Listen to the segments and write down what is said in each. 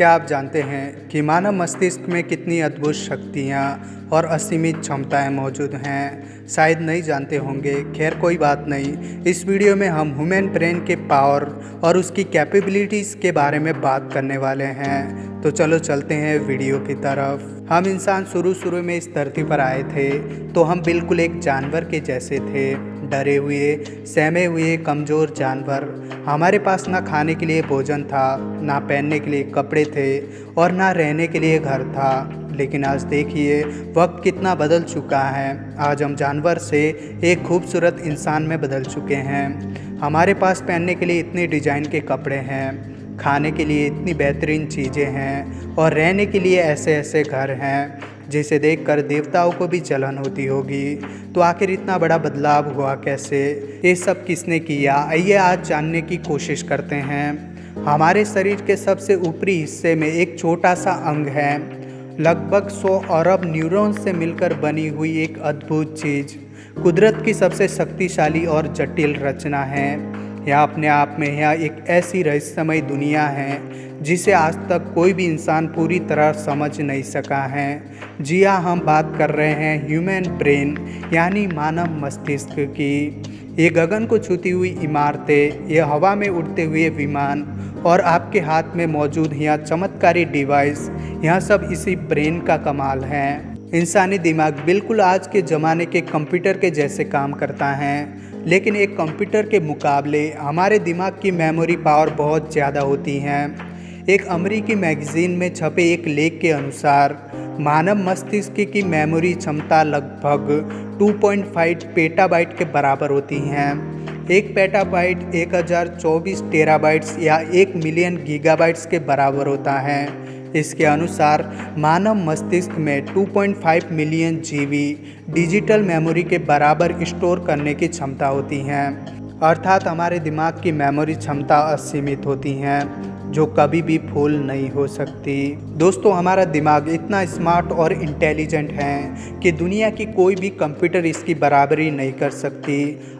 क्या आप जानते हैं कि मानव मस्तिष्क में कितनी अद्भुत शक्तियाँ और असीमित क्षमताएं मौजूद हैं? शायद नहीं जानते होंगे। खैर कोई बात नहीं। इस वीडियो में हम ह्यूमन ब्रेन के पावर और उसकी कैपेबिलिटीज़ के बारे में बात करने वाले हैं। तो चलो चलते हैं वीडियो की तरफ। हम इंसान शुरू में इस धरती पर आए थे तो हम बिल्कुल एक जानवर के जैसे थे, डरे हुए, सहमे हुए, कमज़ोर जानवर। हमारे पास ना खाने के लिए भोजन था, ना पहनने के लिए कपड़े थे और ना रहने के लिए घर था। लेकिन आज देखिए वक्त कितना बदल चुका है। आज हम जानवर से एक खूबसूरत इंसान में बदल चुके हैं। हमारे पास पहनने के लिए इतने डिज़ाइन के कपड़े हैं, खाने के लिए इतनी बेहतरीन चीज़ें हैं और रहने के लिए ऐसे ऐसे घर हैं जिसे देखकर देवताओं को भी जलन होती होगी। तो आखिर इतना बड़ा बदलाव हुआ कैसे? ये सब किसने किया? आइए आज जानने की कोशिश करते हैं। हमारे शरीर के सबसे ऊपरी हिस्से में एक छोटा सा अंग है, लगभग 100 अरब न्यूरॉन से मिलकर बनी हुई एक अद्भुत चीज़, कुदरत की सबसे शक्तिशाली और जटिल रचना है। यह अपने आप में यह एक ऐसी रहस्यमय दुनिया है जिसे आज तक कोई भी इंसान पूरी तरह समझ नहीं सका है। जी हाँ, हम बात कर रहे हैं ह्यूमन ब्रेन यानी मानव मस्तिष्क की। ये गगन को छूती हुई इमारतें, ये हवा में उड़ते हुए विमान और आपके हाथ में मौजूद यह चमत्कारी डिवाइस, यह सब इसी ब्रेन का कमाल है। इंसानी दिमाग बिल्कुल आज के ज़माने के कंप्यूटर के जैसे काम करता है, लेकिन एक कंप्यूटर के मुकाबले हमारे दिमाग की मेमोरी पावर बहुत ज़्यादा होती है। एक अमेरिकी मैगज़ीन में छपे एक लेख के अनुसार मानव मस्तिष्क की मेमोरी क्षमता लगभग 2.5 पेटाबाइट के बराबर होती हैं। एक पेटाबाइट 1024 टेराबाइट्स या 1 मिलियन गीगाबाइट्स के बराबर होता है। इसके अनुसार मानव मस्तिष्क में 2.5 मिलियन जीबी डिजिटल मेमोरी के बराबर स्टोर करने की क्षमता होती है। अर्थात हमारे दिमाग की मेमोरी क्षमता असीमित होती है, जो कभी भी फुल नहीं हो सकती। दोस्तों, हमारा दिमाग इतना स्मार्ट और इंटेलिजेंट है कि दुनिया की कोई भी कंप्यूटर इसकी बराबरी नहीं कर सकती।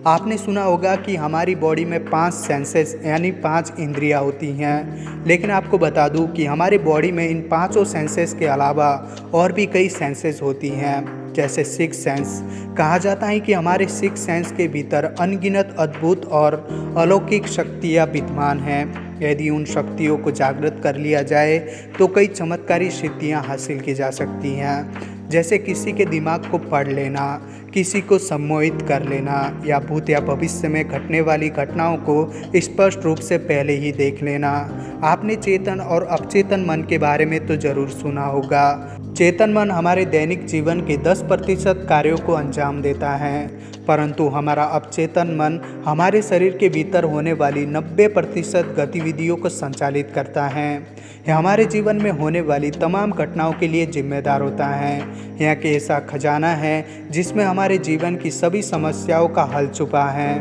आपने सुना होगा कि हमारी बॉडी में 5 सेंसेस यानी 5 इंद्रियां होती हैं, लेकिन आपको बता दूं कि हमारी बॉडी में इन 5 सेंसेस के अलावा और भी कई सेंसेस होती हैं, जैसे 6 सेंस। कहा जाता है कि हमारे 6 सेंस के भीतर अनगिनत अद्भुत और अलौकिक शक्तियाँ विद्यमान हैं। यदि उन शक्तियों को जागृत कर लिया जाए तो कई चमत्कारी सिद्धियां हासिल की जा सकती हैं, जैसे किसी के दिमाग को पढ़ लेना, किसी को सम्मोहित कर लेना या भूत या भविष्य में घटने वाली घटनाओं को स्पष्ट रूप से पहले ही देख लेना। आपने चेतन और अवचेतन मन के बारे में तो ज़रूर सुना होगा। चेतन मन हमारे दैनिक जीवन के 10% कार्यों को अंजाम देता है, परंतु हमारा अवचेतन मन हमारे शरीर के भीतर होने वाली 90% गतिविधियों को संचालित करता है। यह हमारे जीवन में होने वाली तमाम घटनाओं के लिए जिम्मेदार होता है। यह एक ऐसा खजाना है जिसमें हमारे जीवन की सभी समस्याओं का हल छुपा है।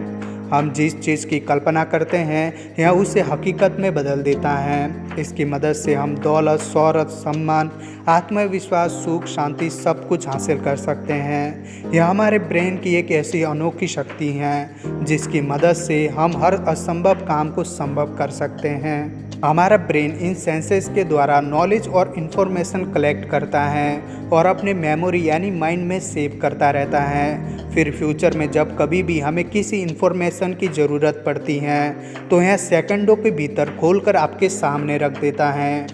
हम जिस चीज़ की कल्पना करते हैं यह उसे हकीकत में बदल देता है। इसकी मदद से हम दौलत, शोहरत, सम्मान, आत्मविश्वास, सुख, शांति सब कुछ हासिल कर सकते हैं। यह हमारे ब्रेन की एक ऐसी अनोखी शक्ति है जिसकी मदद से हम हर असंभव काम को संभव कर सकते हैं। हमारा ब्रेन इन सेंसेस के द्वारा नॉलेज और इन्फॉर्मेशन कलेक्ट करता है और अपने मेमोरी यानी माइंड में सेव करता रहता है। फिर फ्यूचर में जब कभी भी हमें किसी इन्फॉर्मेशन की ज़रूरत पड़ती है तो यह सेकंडों के भीतर खोलकर आपके सामने रख देता है।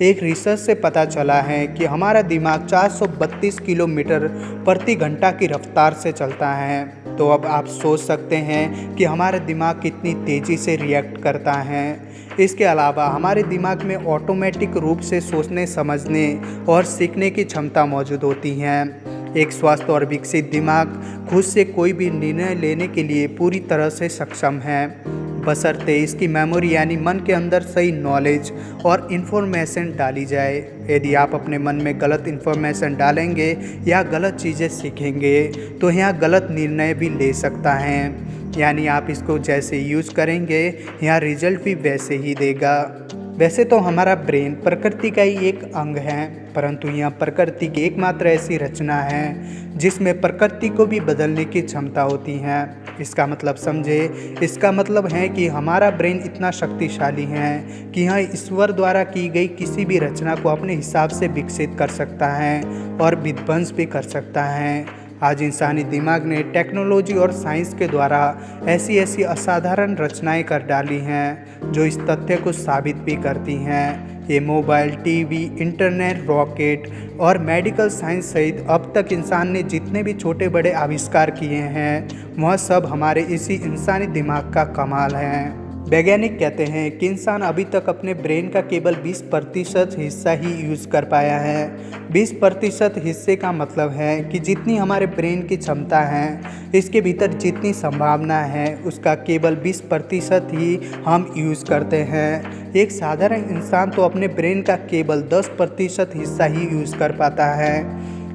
एक रिसर्च से पता चला है कि हमारा दिमाग 432 किलोमीटर प्रति घंटा की रफ्तार से चलता है। तो अब आप सोच सकते हैं कि हमारा दिमाग कितनी तेज़ी से रिएक्ट करता है। इसके अलावा हमारे दिमाग में ऑटोमेटिक रूप से सोचने, समझने और सीखने की क्षमता मौजूद होती है। एक स्वस्थ और विकसित दिमाग खुद से कोई भी निर्णय लेने के लिए पूरी तरह से सक्षम है, बशर्ते इसकी मेमोरी यानी मन के अंदर सही नॉलेज और इन्फॉर्मेशन डाली जाए। यदि आप अपने मन में गलत इन्फॉर्मेशन डालेंगे या गलत चीज़ें सीखेंगे तो यह गलत निर्णय भी ले सकता है। यानी आप इसको जैसे यूज़ करेंगे यह रिजल्ट भी वैसे ही देगा। वैसे तो हमारा ब्रेन प्रकृति का ही एक अंग है, परंतु यह प्रकृति की एकमात्र ऐसी रचना है जिसमें प्रकृति को भी बदलने की क्षमता होती है। इसका मतलब समझे, इसका मतलब है कि हमारा ब्रेन इतना शक्तिशाली है कि यह ईश्वर द्वारा की गई किसी भी रचना को अपने हिसाब से विकसित कर सकता है और विध्वंस भी कर सकता है। आज इंसानी दिमाग ने टेक्नोलॉजी और साइंस के द्वारा ऐसी ऐसी असाधारण रचनाएं कर डाली हैं जो इस तथ्य को साबित भी करती हैं। ये मोबाइल, टीवी, इंटरनेट, रॉकेट और मेडिकल साइंस सहित अब तक इंसान ने जितने भी छोटे बड़े आविष्कार किए हैं वह सब हमारे इसी इंसानी दिमाग का कमाल है। वैज्ञानिक कहते हैं कि इंसान अभी तक अपने ब्रेन का केवल 20% हिस्सा ही यूज़ कर पाया है। 20% हिस्से का मतलब है कि जितनी हमारे ब्रेन की क्षमता है, इसके भीतर जितनी संभावना है, उसका केवल 20% ही हम यूज़ करते हैं। एक साधारण इंसान तो अपने ब्रेन का केवल 10% हिस्सा ही यूज़ कर पाता है।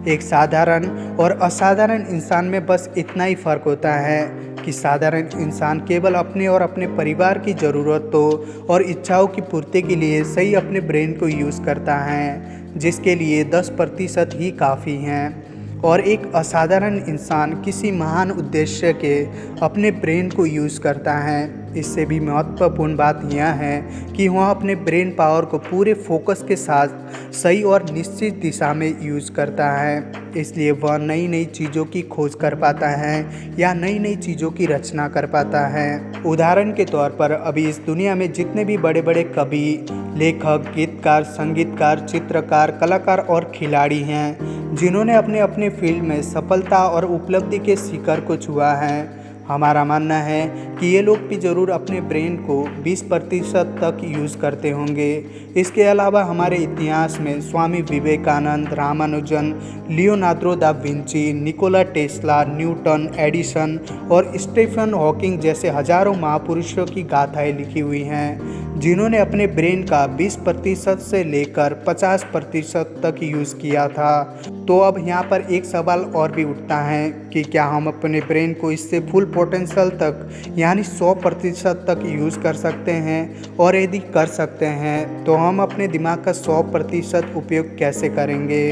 एक साधारण और असाधारण इंसान में बस इतना ही फ़र्क होता है कि साधारण इंसान केवल अपने और अपने परिवार की ज़रूरतों और इच्छाओं की पूर्ति के लिए सही अपने ब्रेन को यूज़ करता है, जिसके लिए 10% ही काफ़ी हैं। और एक असाधारण इंसान किसी महान उद्देश्य के अपने ब्रेन को यूज़ करता है। इससे भी महत्वपूर्ण बात यह है कि वह अपने ब्रेन पावर को पूरे फोकस के साथ सही और निश्चित दिशा में यूज़ करता है। इसलिए वह नई नई चीज़ों की खोज कर पाता है या नई नई चीज़ों की रचना कर पाता है। उदाहरण के तौर पर अभी इस दुनिया में जितने भी बड़े बड़े कवि, लेखक, गीतकार, संगीतकार, चित्रकार, कलाकार और खिलाड़ी हैं जिन्होंने अपने अपने फील्ड में सफलता और उपलब्धि के शिखर को छुआ है, हमारा मानना है कि ये लोग भी ज़रूर अपने ब्रेन को 20% तक यूज़ करते होंगे। इसके अलावा हमारे इतिहास में Swami Vivekananda, Ramanujan, Leonardo da Vinci, Nikola Tesla, Newton, Edison और स्टीफन हॉकिंग जैसे हजारों महापुरुषों की गाथाएं लिखी हुई हैं जिन्होंने अपने ब्रेन का 20% से लेकर 50% तक यूज़ किया था। तो अब यहाँ पर एक सवाल और भी उठता है कि क्या हम अपने ब्रेन को इससे फुल पोटेंशियल तक यानी 100% तक यूज़ कर सकते हैं, और यदि कर सकते हैं तो हम अपने दिमाग का 100% उपयोग कैसे करेंगे।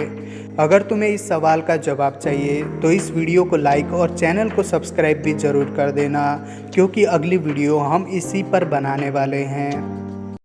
अगर तुम्हें इस सवाल का जवाब चाहिए तो इस वीडियो को लाइक और चैनल को सब्सक्राइब भी ज़रूर कर देना, क्योंकि अगली वीडियो हम इसी पर बनाने वाले हैं।